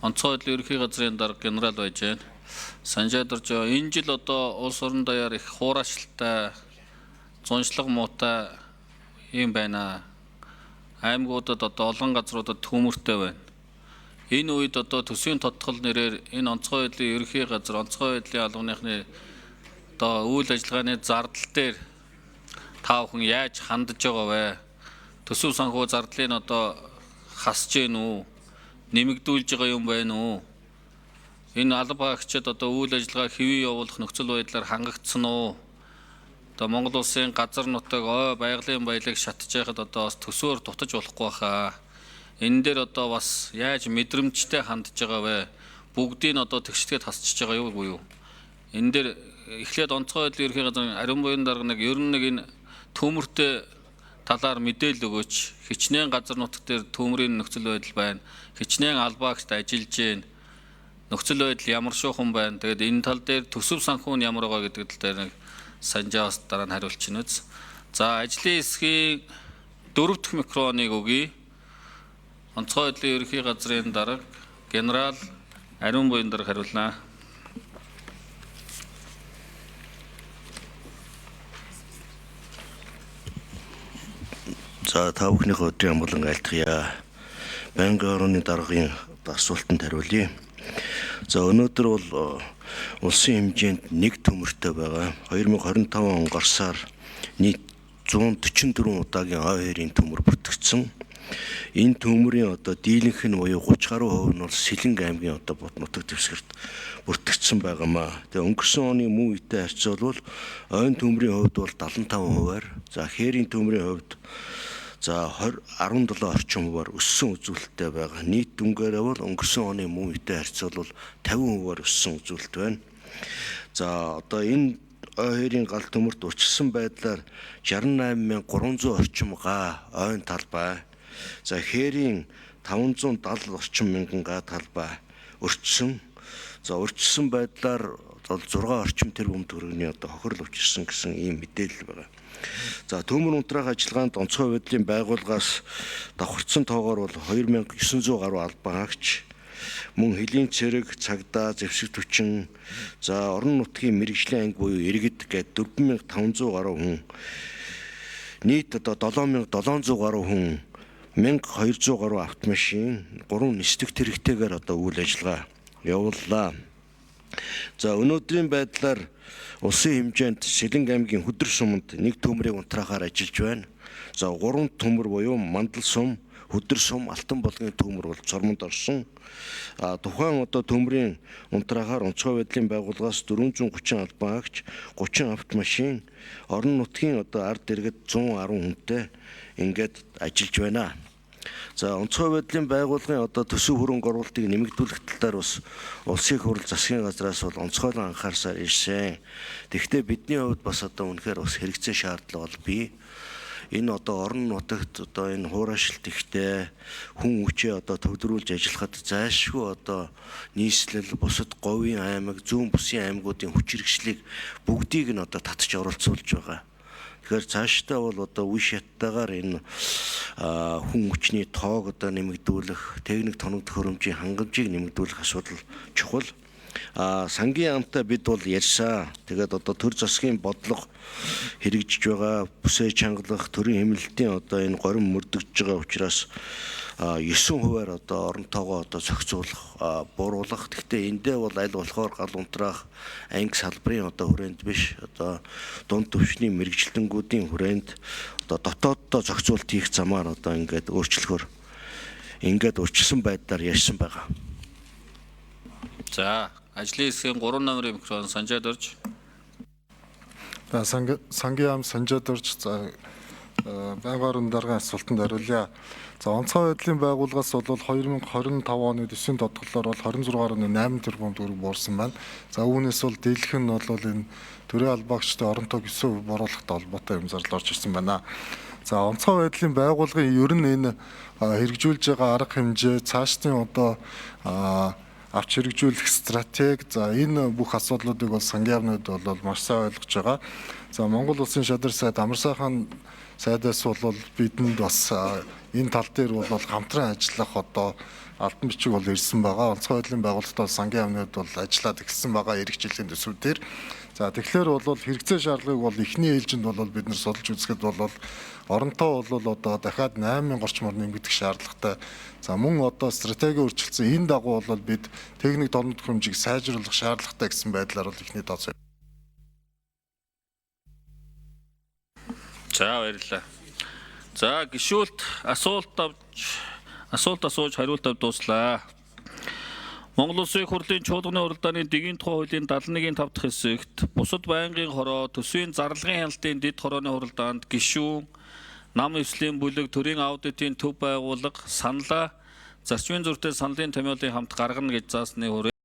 онцгой байдлын ерөнхий газрын дарга генерал байж байна. Санжаадарч энэ жил одоо улс орон даяар их хуурайшилтай, зуншлаг муутай юм байна. Аймагуудад одоо олон газруудад төмөртэй байна. Энэ үед одоо төсвийн тодтгол нэрээр энэ онцгой байдлын ерөнхий газар, онцгой байдлын албаныхны одоо үйл ажиллагааны зардал дээр та бүхэн яаж хандж байгаа вэ? Төсөв санхүү зардлыг одоо хасж гин үү? Нэмэгдүүлж байгаа юм байна уу? Энэ алба агчид одоо үйл ажиллагаа хэвэн явуулах нөхцөл байдлаар хангагдсан уу? Одоо Монгол улсын газар нутаг ой байгалийн баялаг шатж байхад одоо бас төсөөр дутаж болохгүй хаа. Энэ дээр одоо бас яаж мэдрэмжтэй хандж байгаа вэ? Бүгдийг нь одоо тэгшдэд хасчихж байгаа юу буюу? Энэ дээр эхлээд онцгой байдлын ерөнхий газрын ариун буян дарга нэг ер нь нэг энэ төмөртэй талаар мэдээлэл өгөөч. Хичнээн газар нутаг дээр төмрийн нөхцөл байдал байна. Хичнээн албаагчд ажиллаж байна. Нөхцөл байдал ямар шуухан байна. Тэгээд энэ тал дээр төсөв санхүү нь ямар байгаа гэдэг тал дээр нэг санжаас дараа нь хариулж байна үз. За ажлын хэсгийн 4 дахь микрофоныг өгье. Онцгой байдлын ерөнхий газрын дарга генерал ариун буян дарга хариулнаа. За та бүхнийхээ өдрийн амгалан айлтгая. Байнгын орны даргын асуултанд хариулъя. За өнөөдөр бол улсын хэмжээнд нэг төмөртэй байгаа. 2025 он гарсаар нийт 144 удаагийн ой-хоёрын төмөр бүртгэгдсэн. Энэ төмөрийн одоо дийлэнх нь буюу 30 гаруй хувь нь бол Сэлэнг аймгийн одоо бот нутаг дэвсгэрт бүртгэгдсэн байгаамаа. Тэгээ өнгөрсөн оны мөн үетэй харьцуулбал ойн төмрийн хувьд бол 75%-аар, за хээрийн төмрийн хувьд за 17 орчим хувиар өссөн үзүүлэлттэй байгаа. Нийт дүнгээрээ бол өнгөрсөн оны мөн үетэй харьцуулбал 50%-аар өссөн үзүүлэлт байна. За одоо энэ ой-хоёрын гал төмөрт урьдчилсан байдлаар 68300 орчим га ойн талбай, за хээрийн 570 орчим мянган га талбай өртсөн. За урьдчилсан байдлаар 6 орчим тэрбум төгрөгийн одоо хохирол учирсан гэсэн ийм мэдээлэл байгаа. За төмөр унтраах ажиллагаанд онцгой байдлын байгууллагаас давхарцсан тоогоор бол 2900 гаруй албаагч, мөн хөлийн цэрэг, цагдаа, зэвсэг түчин, за орон нутгийн мэрэгжлийн анги буюу иргэд гээд 4500 гаруй хүн, нийт одоо 7700 гаруй хүн, 1200 гаруй автомашин, 3 нислэг тэрэгтэйгээр одоо үйл ажиллагаа явууллаа. За өнөөдрийн байдлаар улсын хэмжээнд Сэлэнг аймгийн Хөдөр суманд нэг төмрийг унтраахаар ажиллаж байна. За 3 төмөр буюу Мандал сум, Хөдөр сум, Алтан болгоны төмөр бол цормонд орсон. Тухайн одоо төмрийн унтраахаар онцгой байдлын байгууллагаас 430 албаагч, 30 автомашин, орон нутгийн одоо ард иргэд 110 хүнтэй ингээд ажиллаж байна. За онцгой байдлын байгууллагын одоо төсөв хөрөнгө оруулалтыг нэмэгдүүлэх талаар бас улсын их хурл засгийн газраас бол онцгойлон анхаарсаар ирсэн. Тэгэхдээ бидний хувьд бас одоо үнэхээр бас хэрэгцээ шаардлага бол бий. Энэ одоо орон нутагт одоо энэ хуурайшилт ихтэй хүн хүчээ одоо төвлөрүүлж ажиллахад зайлшгүй одоо нийслэл, бусад говийн аймаг, зүүн бүсийн аймагуудын хүч хэрэгслийг бүгдийг нь одоо татж оролцуулж байгаа. Тэгэхээр цаашдаа бол одоо үе шаттайгаар энэ хүн хүчний тоог одоо нэмэгдүүлэх, техник тоног төхөөрөмжийн хангамжийг нэмэгдүүлэх асуудал чухал. Сангийн амтаа бид бол ярьсан. Тэгээд одоо төр засгийн бодлого хэрэгжиж байгаа, бүсээ чангалах, төрийн хэмнэлтийн одоо энэ горим мөрдөгж байгаа учраас 9%-аар одоо оронтойгоо одоо зохицуулах, бууруулах. Гэхдээ эндээ бол аль болохоор гал унтраах анги салбарын одоо хүрээнд биш, одоо дунд түвшний мэрэгжилтэнгүүдийн хүрээнд одоо дотооддоо зохицуулт хийх замаар одоо ингээд өөрчлөхөөр ингээд урьдчилсан байдлаар ярьсан байгаа. За ажлын хэсгийн 3 номерын микрофон Санжаад орж. Сангийн ам Санжаад орж. За байнгын орны даргын асуултанд хариулъя. За онцгой байдлын байгууллагаас бол 2025 оны төсвийн тодголоор бол 26.8 тэрбум төгрөг буурсан байна. За үүнээс бол дийлэх нь бол энэ төрийн албаагчдын оронтой 9% боруулахтай холбоотой юм зардал орж ирсэн байна. За онцгой байдлын байгууллагын ер нь энэ хэрэгжүүлж байгаа арга хэмжээ, цаашдын одоо авч хэрэгжүүлэх стратеги, за энэ бүх асуудлуудыг бол сангийн яамнууд бол маш сайн ойлгож байгаа. За Монгол улсын шадар сайд Амар сайхан сайдаас бол бидэнд бас энэ тал дээр бол хамтран ажиллах одоо алтан бичиг бол ирсэн байгаа. Онцгой байдлын байгууллагад бол сангийн амнууд бол ажиллаад эхэлсэн байгаа эх жилийн төсвүүдээр. За тэгэхээр бол хэрэгцээ шаардлагыг бол эхний ээлжинд бол бид нар судалж үзэхэд бол оронтой бол одоо дахиад 8000 орчмоор нэмэгдэх шаардлагатай. За мөн одоо стратеги өөрчлөлтсөн энэ дагуу бол бид техник дорнод хэмжээг сайжруулах шаардлагатай гэсэн байдлаар бол эхний тооцоо. За баярлалаа. За гишүүлт асуулт асууж хариулт авч дууслаа. Монгол Улсын их хурлын чуулганы уралдааны дэгийн тухай хуулийн 71-ийн 5 дахь хэсэгт бусад байнгын хороо төсвийн зарлагын хяналтын дэд хорооны уралдаанд гишүүн, нам эвслийн бүлэг, төрийн аудитын төв байгууллага саналаа зарчмын зөртэй саналын томьёолын хамт гаргана гэж заасны хүрээ